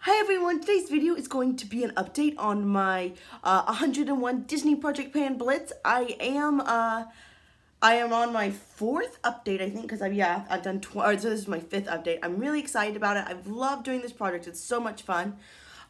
Hi everyone, today's video is going to be an update on my 101 Disney Project Pan Blitz. I am on my 4th update, I think, because I've done, so this is my 5th update. I'm really excited about it. I've loved doing this project. It's so much fun.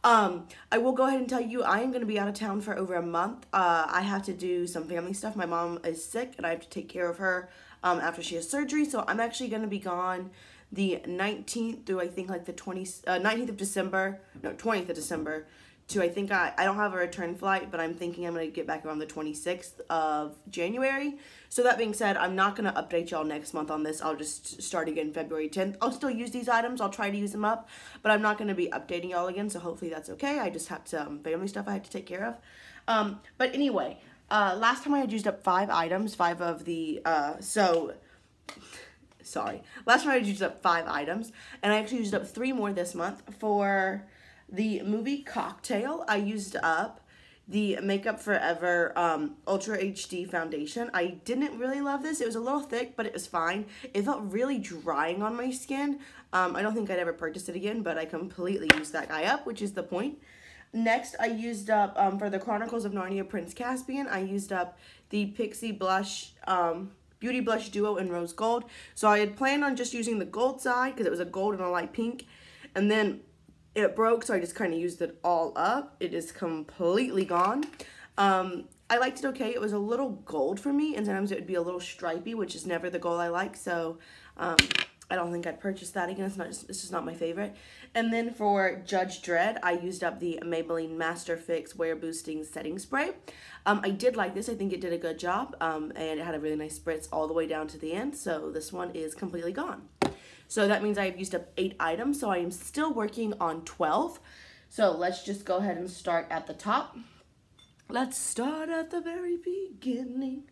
I will go ahead and tell you I am going to be out of town for over a month. I have to do some family stuff. My mom is sick and I have to take care of her after she has surgery, so I'm actually going to be gone the 19th through I think like the 19th of December, no, 20th of December to I think I don't have a return flight, but I'm thinking I'm going to get back around the 26th of January. So that being said, I'm not going to update y'all next month on this. I'll just start again February 10th. I'll still use these items. I'll try to use them up, but I'm not going to be updating y'all again, so hopefully that's okay. I just have some family stuff I had to take care of. But anyway, last time I had used up 5 items, 5 of the, last time I used up 5 items, and I actually used up 3 more this month. For the movie Cocktail, I used up the Makeup Forever Ultra HD Foundation. I didn't really love this. It was a little thick, but it was fine. It felt really drying on my skin. I don't think I'd ever purchase it again, but I completely used that guy up, which is the point. Next, I used up, for the Chronicles of Narnia Prince Caspian, I used up the Pixie Blush, Beauty Blush Duo in Rose Gold. So I had planned on just using the gold side because it was a gold and a light pink. And then it broke, so I just kind of used it all up. It is completely gone. I liked it okay. It was a little gold for me, and sometimes it would be a little stripy, which is never the gold I like. So I don't think I'd purchase that again. It's just not my favorite. And then for Judge Dredd, I used up the Maybelline Master Fix Wear Boosting Setting Spray. I did like this. I think it did a good job, and it had a really nice spritz all the way down to the end. So this one is completely gone. So that means I have used up 8 items. So I am still working on 12. So let's just go ahead and start at the top. Let's start at the very beginning.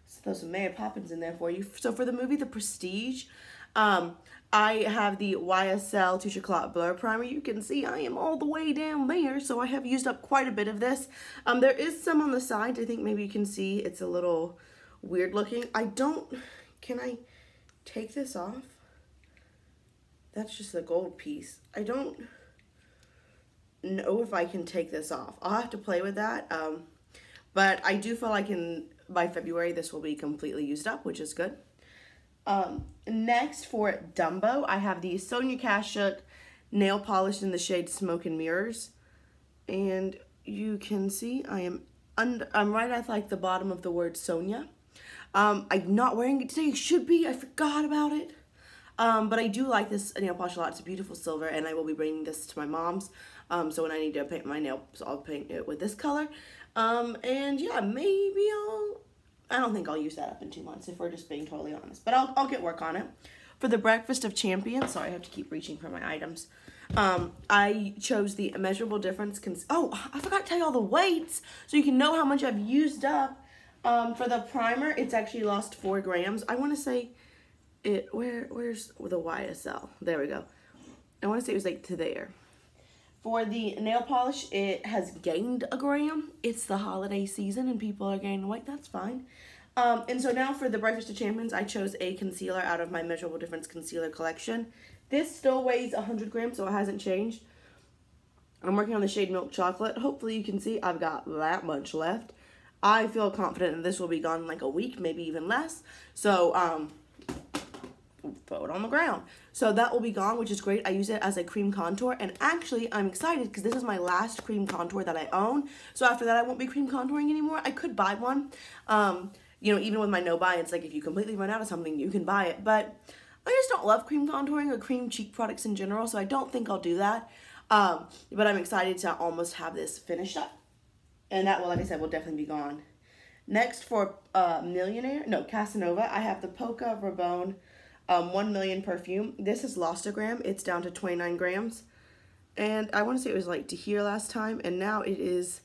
So throw some Mary Poppins in there for you. So for the movie The Prestige, I have the YSL Touche Eclat Blur Primer. You can see I am all the way down there, so I have used up quite a bit of this. There is some on the side. I think maybe you can see it's a little weird looking. Can I take this off? That's just a gold piece. I don't know if I can take this off. I'll have to play with that. But I do feel like by February this will be completely used up, which is good. Next for Dumbo, I have the Sonia Kashuk nail polish in the shade Smoke and Mirrors. And you can see I'm right at like the bottom of the word Sonia. I'm not wearing it today. It should be. I forgot about it. But I do like this nail polish a lot. It's a beautiful silver, and I will be bringing this to my mom's. So when I need to paint my nails, I'll paint it with this color. And yeah, maybe I don't think I'll use that up in 2 months if we're just being totally honest. But I'll get work on it. For the Breakfast of Champions, sorry, I have to keep reaching for my items. I chose the Measurable Difference. Oh, I forgot to tell you all the weights so you can know how much I've used up. For the primer, it's actually lost 4 grams. I want to say where's the YSL? There we go. I want to say it was like to there. For the nail polish, it has gained a gram. It's the holiday season and people are gaining weight. That's fine. And so now for the Breakfast of Champions, I chose a concealer out of my Measurable Difference concealer collection. This still weighs 100 grams, so it hasn't changed. I'm working on the shade Milk Chocolate. Hopefully you can see I've got that much left. I feel confident that this will be gone in like a week, maybe even less. So, throw it on the ground. So that will be gone, which is great. I use it as a cream contour, and actually I'm excited because this is my last cream contour that I own. So after that I won't be cream contouring anymore. I could buy one. You know, even with my no buy, it's like if you completely run out of something, you can buy it. But I just don't love cream contouring or cream cheek products in general, so I don't think I'll do that. But I'm excited to almost have this finished up. And that will, like I said, will definitely be gone. Next for Casanova, I have the Poco Rabone 1 million perfume. This has lost a gram. It's down to 29 grams. And I want to say it was like to here last time, and now it is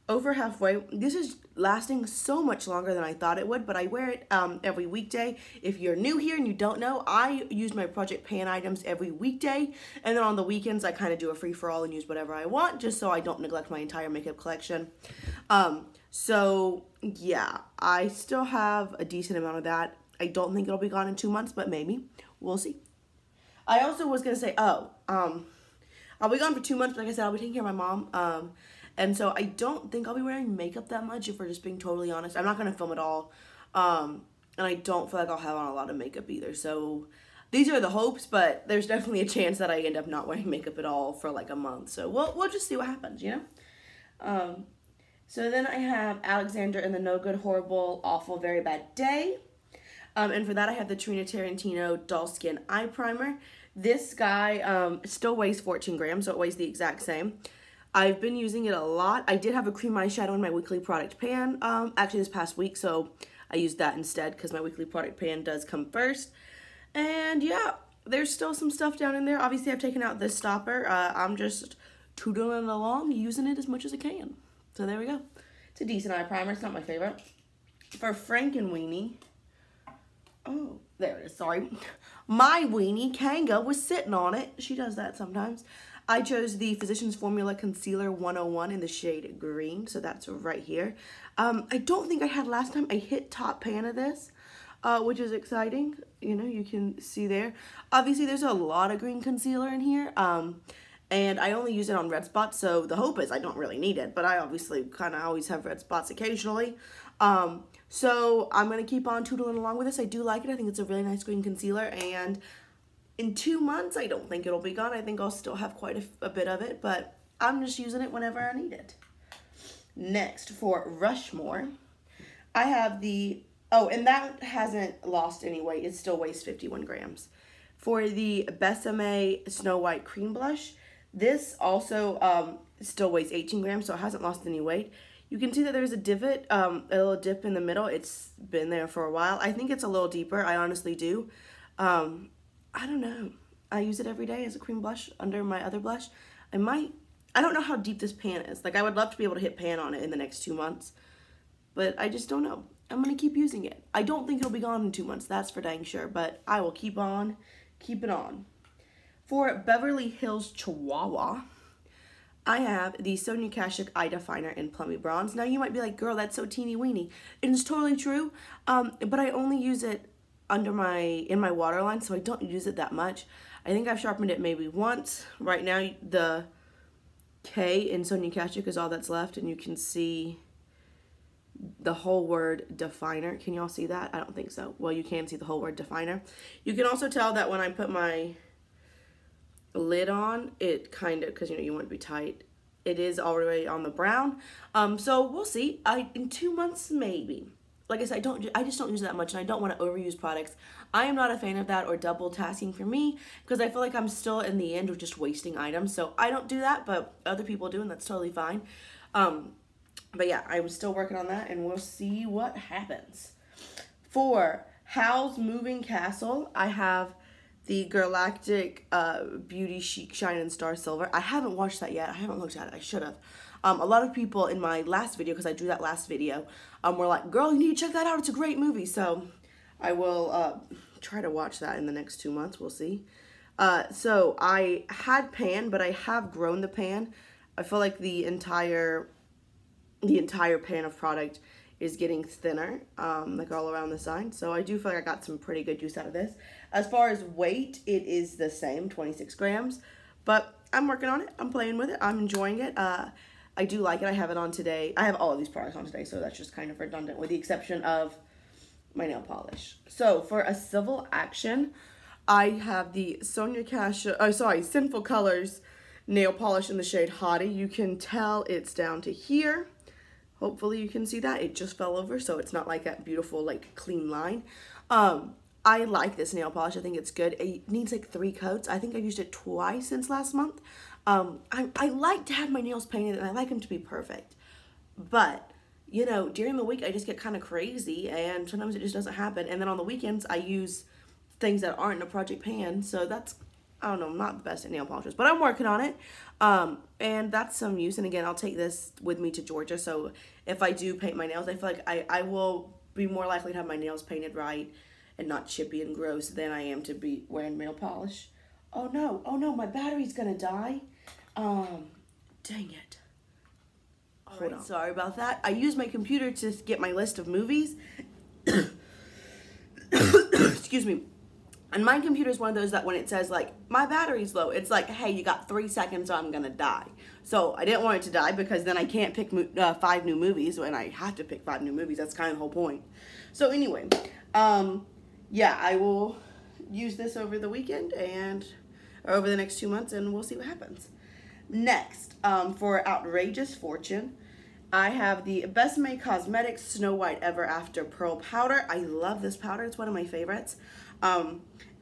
over halfway. This is lasting so much longer than I thought it would, but I wear it every weekday. If you're new here and you don't know, I use my Project Pan items every weekday, and then on the weekends I kind of do a free-for-all and use whatever I want, just so I don't neglect my entire makeup collection. So yeah, I still have a decent amount of that. I don't think it'll be gone in 2 months, but maybe. We'll see. I also was going to say, I'll be gone for 2 months, but like I said, I'll be taking care of my mom. And so I don't think I'll be wearing makeup that much, if we're just being totally honest. I'm not going to film at all. And I don't feel like I'll have on a lot of makeup either. So these are the hopes, but there's definitely a chance that I end up not wearing makeup at all for like a month. So we'll just see what happens, you know? So then I have Alexander in the No Good, Horrible, Awful, Very Bad Day. And for that I have the Tarantino Dollskin Eye Primer. This guy still weighs 14 grams, so it weighs the exact same. I've been using it a lot. I did have a cream eyeshadow in my weekly product pan, actually this past week, so I used that instead because my weekly product pan does come first. And yeah, there's still some stuff down in there. Obviously, I've taken out this stopper. I'm just tootling along, using it as much as I can. So there we go. It's a decent eye primer. It's not my favorite. For Frankenweenie, oh, there it is, sorry. My weenie, Kanga, was sitting on it. She does that sometimes. I chose the Physicians Formula Concealer 101 in the shade green, so that's right here. I don't think I had last time. I hit top pan of this, which is exciting. You know, you can see there. Obviously, there's a lot of green concealer in here, and I only use it on red spots, so the hope is I don't really need it, but I obviously kind of always have red spots occasionally. So I'm going to keep on tootling along with this. I do like it. I think it's a really nice green concealer, and in 2 months, I don't think it'll be gone. I think I'll still have quite a bit of it, but I'm just using it whenever I need it. Next, for Rushmore, I have the, oh, and that hasn't lost any weight. It still weighs 51 grams. For the Besame Snow White Cream Blush, this also still weighs 18 grams, so it hasn't lost any weight. You can see that there's a divot, a little dip in the middle. It's been there for a while. I think it's a little deeper. I honestly do. I don't know. I use it every day as a cream blush under my other blush. I don't know how deep this pan is. Like, I would love to be able to hit pan on it in the next 2 months, but I just don't know. I'm going to keep using it. I don't think it'll be gone in 2 months. That's for dang sure, but I will keep on keeping on. For Beverly Hills Chihuahua, I have the Sonia Kashuk Eye Definer in Plummy Bronze. Now, you might be like, girl, that's so teeny weeny. It is totally true, but I only use it in my waterline, so I don't use it that much. I think I've sharpened it maybe once. Right now, the K in Sonia Kashuk is all that's left, and you can see the whole word definer. Can y'all see that? I don't think so. Well, you can see the whole word definer. You can also tell that when I put my lid on, it kind of, because you know you want it to be tight, it is already on the brown. So we'll see. In 2 months maybe. Like I said, I just don't use it that much, and I don't want to overuse products. I am not a fan of that or double tasking for me, because I feel like I'm still in the end of just wasting items. So I don't do that, but other people do, and that's totally fine. But yeah, I'm still working on that, and we'll see what happens. For Howl's Moving Castle, I have the Girlactik Beauty Chic Shine and Star Silver. I haven't watched that yet. I haven't looked at it. I should have. A lot of people in my last video, because I drew that last video, were like, girl, you need to check that out. It's a great movie. So I will try to watch that in the next 2 months. We'll see. So I had pan, but I have grown the pan. I feel like the entire pan of product is getting thinner, like all around the side. So I do feel like I got some pretty good juice out of this. As far as weight, it is the same, 26 grams. But I'm working on it. I'm playing with it. I'm enjoying it. I do like it. I have it on today. I have all of these products on today, so that's just kind of redundant, with the exception of my nail polish. So for a civil action, I have the Sonia Sinful Colors nail polish in the shade Hottie. You can tell it's down to here. Hopefully you can see that. It just fell over, so it's not like that beautiful, like, clean line. I like this nail polish. I think it's good. It needs like 3 coats. I think I've used it twice since last month. I like to have my nails painted, and I like them to be perfect. But, you know, during the week, I just get kind of crazy, and sometimes it just doesn't happen. And then on the weekends, I use things that aren't in a project pan. So that's, I don't know, I'm not the best at nail polishes, but I'm working on it. And that's some use. And again, I'll take this with me to Georgia. So if I do paint my nails, I feel like I will be more likely to have my nails painted right and not chippy and gross than I am to be wearing nail polish. Oh no, my battery's gonna die. Dang it. Hold on. Sorry about that. I use my computer to get my list of movies. Excuse me. And my computer is one of those that when it says like, my battery's low, it's like, hey, you got 3 seconds or I'm gonna die. So I didn't want it to die because then I can't pick 5 new movies when I have to pick 5 new movies. That's kind of the whole point. So anyway, yeah, I will use this over the weekend or over the next 2 months and we'll see what happens. Next, for Outrageous Fortune, I have the Besame Cosmetics Snow White Ever After Pearl Powder. I love this powder. It's one of my favorites.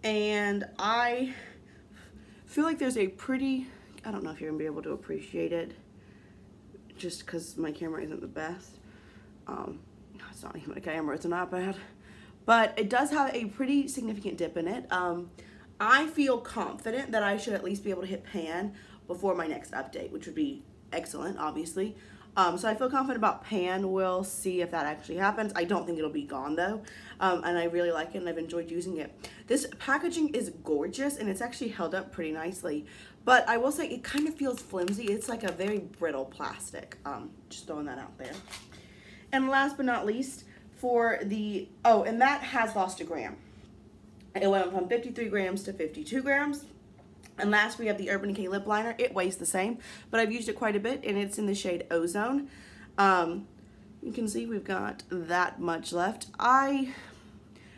And I feel like there's a pretty, I don't know if you're going to be able to appreciate it just because my camera isn't the best. It's not even a camera, it's an iPad. But it does have a pretty significant dip in it. I feel confident that I should at least be able to hit pan before my next update, which would be excellent, obviously. So I feel confident about pan. We'll see if that actually happens. I don't think it'll be gone though. And I really like it and I've enjoyed using it. This packaging is gorgeous and it's actually held up pretty nicely. But I will say it kind of feels flimsy. It's like a very brittle plastic. Just throwing that out there. And last but not least, for the, oh, and that has lost a gram. It went from 53 grams to 52 grams. And last, we have the Urban Decay Lip Liner. It weighs the same, but I've used it quite a bit, and it's in the shade Ozone. You can see we've got that much left. I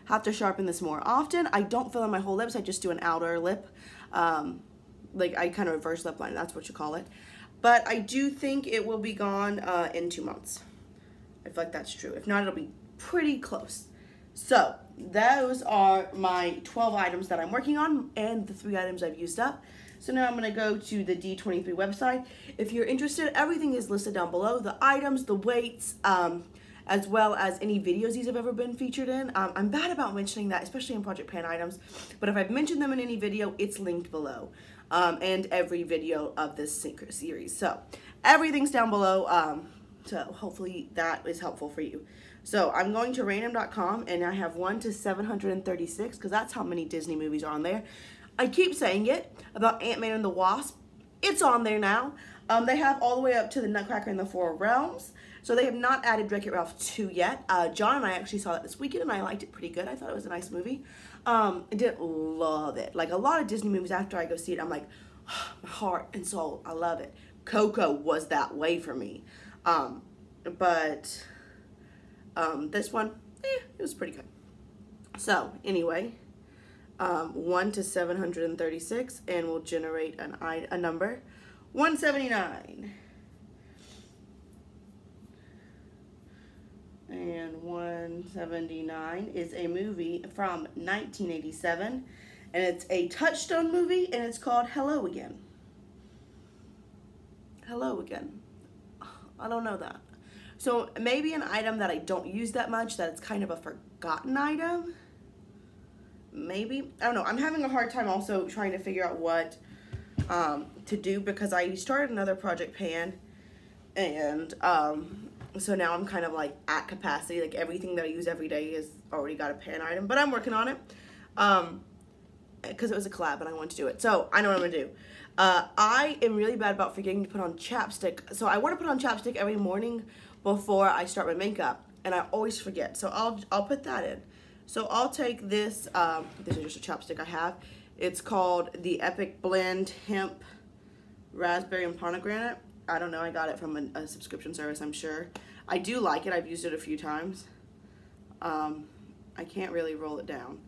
have to sharpen this more often. I don't fill in my whole lips. I just do an outer lip. Like, I kind of reverse lip liner. That's what you call it. But I do think it will be gone in 2 months. I feel like that's true. If not, it'll be pretty close. So, those are my 12 items that I'm working on and the 3 items I've used up. So now I'm going to go to the D23 website. If you're interested, everything is listed down below. The items, the weights, as well as any videos these have ever been featured in. I'm bad about mentioning that, especially in Project Pan items. But if I've mentioned them in any video, it's linked below. And every video of this series. So everything's down below. So hopefully that is helpful for you. So I'm going to random.com and I have 1 to 736 because that's how many Disney movies are on there. I keep saying it about Ant-Man and the Wasp. It's on there now. They have all the way up to the Nutcracker and the Four Realms. So they have not added Wreck-It Ralph 2 yet. John and I actually saw that this weekend and I liked it pretty good. I thought it was a nice movie. I didn't love it. Like a lot of Disney movies after I go see it, I'm like, oh, my heart and soul, I love it. Coco was that way for me. This one, it was pretty good. So anyway, 1 to 736, and we'll generate a number, 179. And 179 is a movie from 1987, and it's a Touchstone movie, and it's called Hello Again. Hello Again. I don't know that. So maybe an item that I don't use that much, that it's kind of a forgotten item. Maybe. I don't know. I'm having a hard time also trying to figure out what to do because I started another Project Pan and so now I'm kind of like at capacity. Like everything that I use every day has already got a pan item, but I'm working on it because it was a collab and I want to do it. So I know what I'm going to do. I am really bad about forgetting to put on chapstick. So I want to put on chapstick every morning before I start my makeup, and I always forget. So I'll put that in. So I'll take this. This is just a chapstick I have. It's called the Epic Blend Hemp Raspberry and Pomegranate. I don't know. I got it from a subscription service, I'm sure. I do like it. I've used it a few times. I can't really roll it down.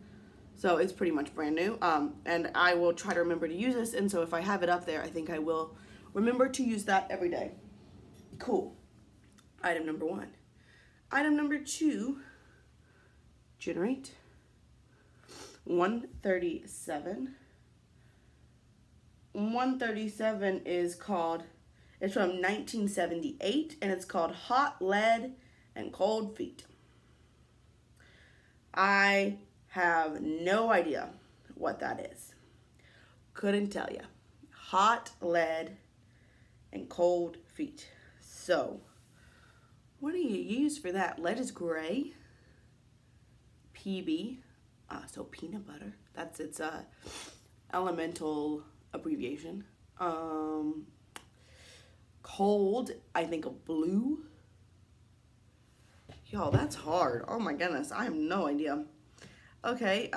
So it's pretty much brand new. And I will try to remember to use this. And so if I have it up there, I think I will remember to use that every day. Cool. Item number 1. Item number 2, generate 137. 137 is called, it's from 1978, and it's called Hot Lead and Cold Feet. I have no idea what that is. Couldn't tell you. Hot lead and cold feet. So, what do you use for that? Lead is gray. PB, so peanut butter. That's its elemental abbreviation. Cold, I think of blue. Y'all, that's hard. Oh my goodness, I have no idea. Okay,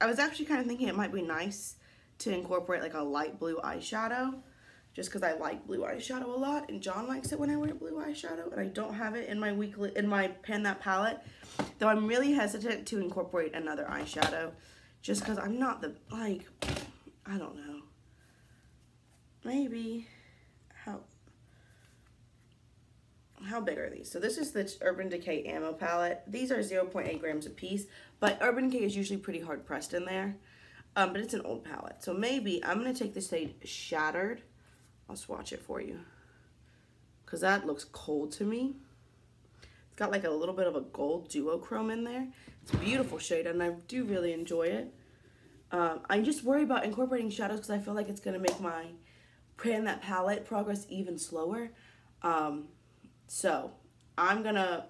I was actually kind of thinking it might be nice to incorporate like a light blue eyeshadow, just because I like blue eyeshadow a lot, and John likes it when I wear blue eyeshadow, and I don't have it in my Pan That palette, though I'm really hesitant to incorporate another eyeshadow, just because I'm not the, like, I don't know, maybe, how big are these? So this is the Urban Decay Ammo palette. These are 0.8 grams a piece, but Urban Decay is usually pretty hard pressed in there, but it's an old palette, so maybe I'm going to take the shade Shattered. I'll swatch it for you, because that looks cold to me. It's got like a little bit of a gold duochrome in there. It's a beautiful shade, and I do really enjoy it. I just worry about incorporating shadows because I feel like it's going to make my Pan That palette progress even slower. So I'm gonna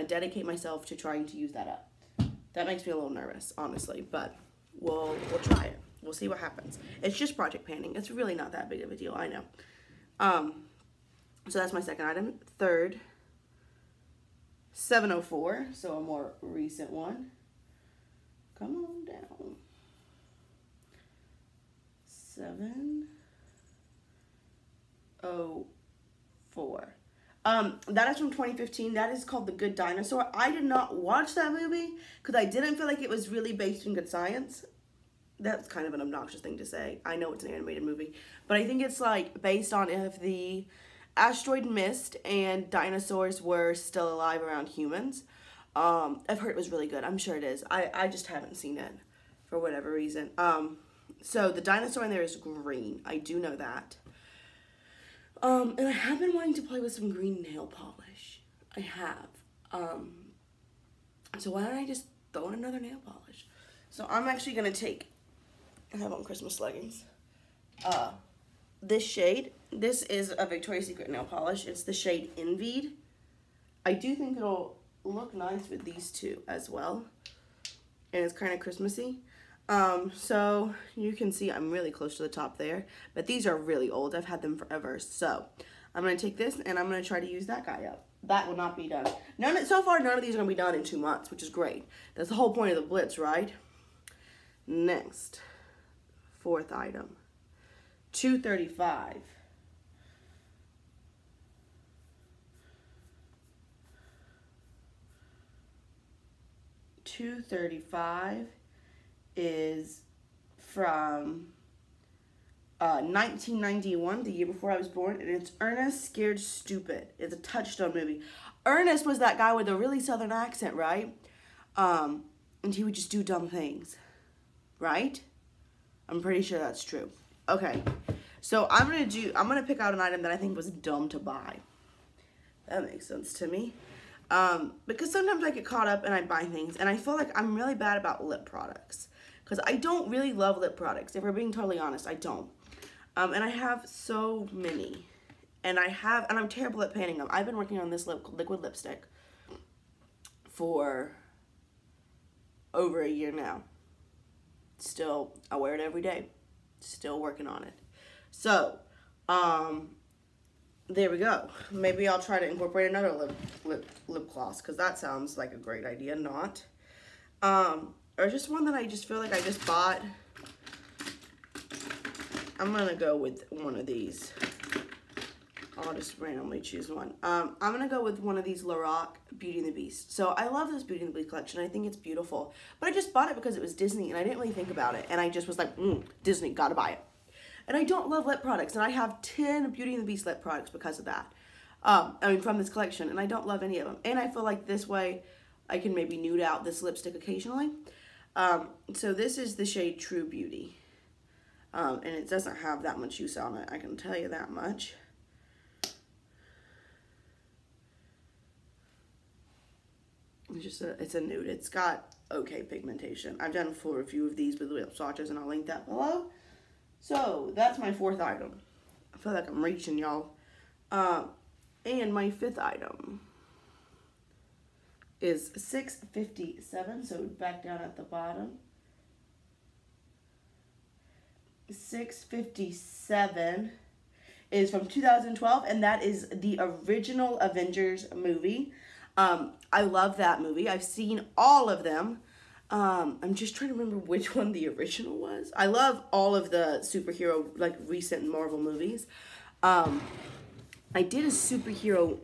dedicate myself to trying to use that up. That makes me a little nervous, honestly, but we'll try it. We'll see what happens. It's just project panning. It's really not that big of a deal, I know. So that's my second item. Third, 704, so a more recent one. Come on down. 704. That is from 2015. That is called The Good Dinosaur. I did not watch that movie because I didn't feel like it was really based in good science. That's kind of an obnoxious thing to say. I know it's an animated movie, but I think it's like based on if the asteroid missed and dinosaurs were still alive around humans. I've heard it was really good. I'm sure it is. I just haven't seen it for whatever reason. So the dinosaur in there is green. I do know that. And I have been wanting to play with some green nail polish. I have. So why don't I just throw in another nail polish? So I'm actually going to take, I have on Christmas leggings, this shade. This is a Victoria's Secret nail polish. It's the shade Envied. I do think it'll look nice with these two as well. And it's kind of Christmassy. So you can see I'm really close to the top there, but these are really old. I've had them forever. So I'm going to take this and I'm going to try to use that guy up. That will not be done. So far, none of these are going to be done in 2 months, which is great. That's the whole point of the Blitz, right? Next, fourth item, 235. $235 is from 1991, the year before I was born, and it's Ernest Scared Stupid. It's a Touchstone movie. Ernest was that guy with a really southern accent, right? And he would just do dumb things, right? I'm pretty sure that's true. Okay, so I'm gonna pick out an item that I think was dumb to buy. That makes sense to me. Because sometimes I get caught up and I buy things, and I feel like I'm really bad about lip products. Because I don't really love lip products. If we're being totally honest, I don't. And I have so many. And I'm terrible at panning them. I've been working on this liquid lipstick for over a year now. Still, I wear it every day. Still working on it. So, there we go. Maybe I'll try to incorporate another lip gloss, because that sounds like a great idea. Not. Or just one that I just feel like I just bought. I'm going to go with one of these. I'll just randomly choose one. I'm going to go with one of these Lorac Beauty and the Beast. So I love this Beauty and the Beast collection. I think it's beautiful. But I just bought it because it was Disney, and I didn't really think about it. And I just was like, Disney, gotta buy it. And I don't love lip products. And I have 10 Beauty and the Beast lip products because of that. From this collection. And I don't love any of them. And I feel like this way I can maybe nude out this lipstick occasionally. So this is the shade True Beauty. And it doesn't have that much use on it, I can tell you that much. It's a nude. It's got okay pigmentation. I've done a full review of these with lip swatches, and I'll link that below. So that's my fourth item. I feel like I'm reaching, y'all. And my fifth item is $6.57, so back down at the bottom. $6.57 is from 2012, and that is the original Avengers movie. I love that movie. I've seen all of them. I'm just trying to remember which one the original was. I love all of the superhero, like, recent Marvel movies. I did a superhero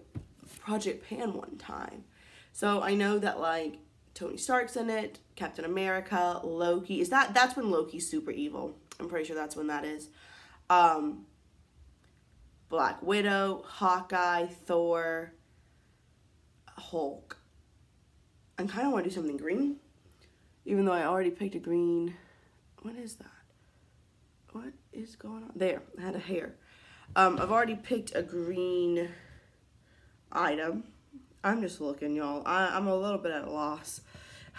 Project Pan one time. So I know that, like, Tony Stark's in it, Captain America, Loki. That's when Loki's super evil. I'm pretty sure that's when that is. Black Widow, Hawkeye, Thor, Hulk. I kind of want to do something green. Even though I already picked a green. What is that? What is going on? There, I had a hair. I've already picked a green item. I'm just looking, y'all. I'm a little bit at a loss.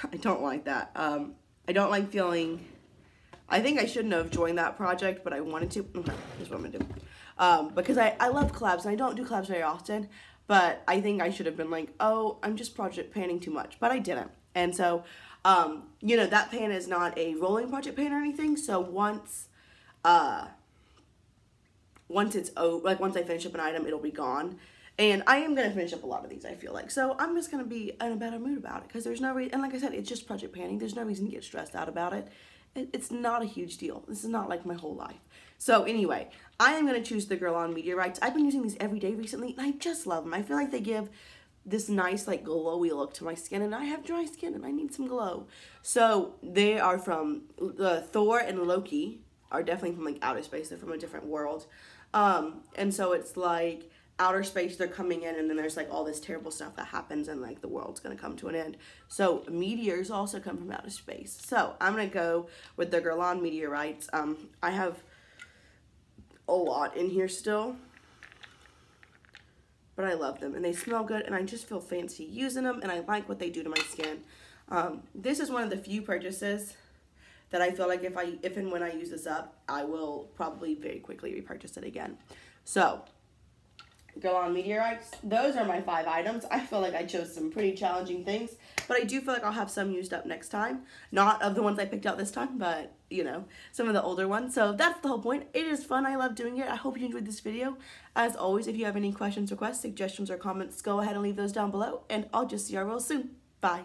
I don't like that. I don't like feeling... I think I shouldn't have joined that project, but I wanted to. Okay, here's what I'm going to do. Because I love collabs, and I don't do collabs very often. But I think I should have been like, oh, I'm just project panning too much. But I didn't. And so... you know, that pan is not a rolling project pan or anything, so once it's like once I finish up an item, it'll be gone. And I am going to finish up a lot of these, I feel like. So I'm just going to be in a better mood about it, because there's no reason, and like I said, it's just project panning. There's no reason to get stressed out about it. It's not a huge deal. This is not like my whole life. So anyway, I am going to choose the Girl on Meteorites. I've been using these every day recently, and I just love them. I feel like they give this nice, like, glowy look to my skin, and I have dry skin, and I need some glow. So, they are from, Thor and Loki are definitely from, like, outer space. They're from a different world. And so it's, like, outer space, they're coming in, and then there's, like, all this terrible stuff that happens, and, like, the world's gonna come to an end. So, meteors also come from outer space. So, I'm gonna go with the Girl Meteorites. I have a lot in here still. But I love them, and they smell good, and I just feel fancy using them, and I like what they do to my skin. This is one of the few purchases that I feel like if and when I use this up, I will probably very quickly repurchase it again. So, Girl on Meteorites, those are my 5 items. I feel like I chose some pretty challenging things, but I do feel like I'll have some used up next time. Not of the ones I picked out this time, but, you know, some of the older ones. So that's the whole point. It is fun. I love doing it. I hope you enjoyed this video. As always, if you have any questions, requests, suggestions, or comments, go ahead and leave those down below, and I'll just see you real soon. Bye.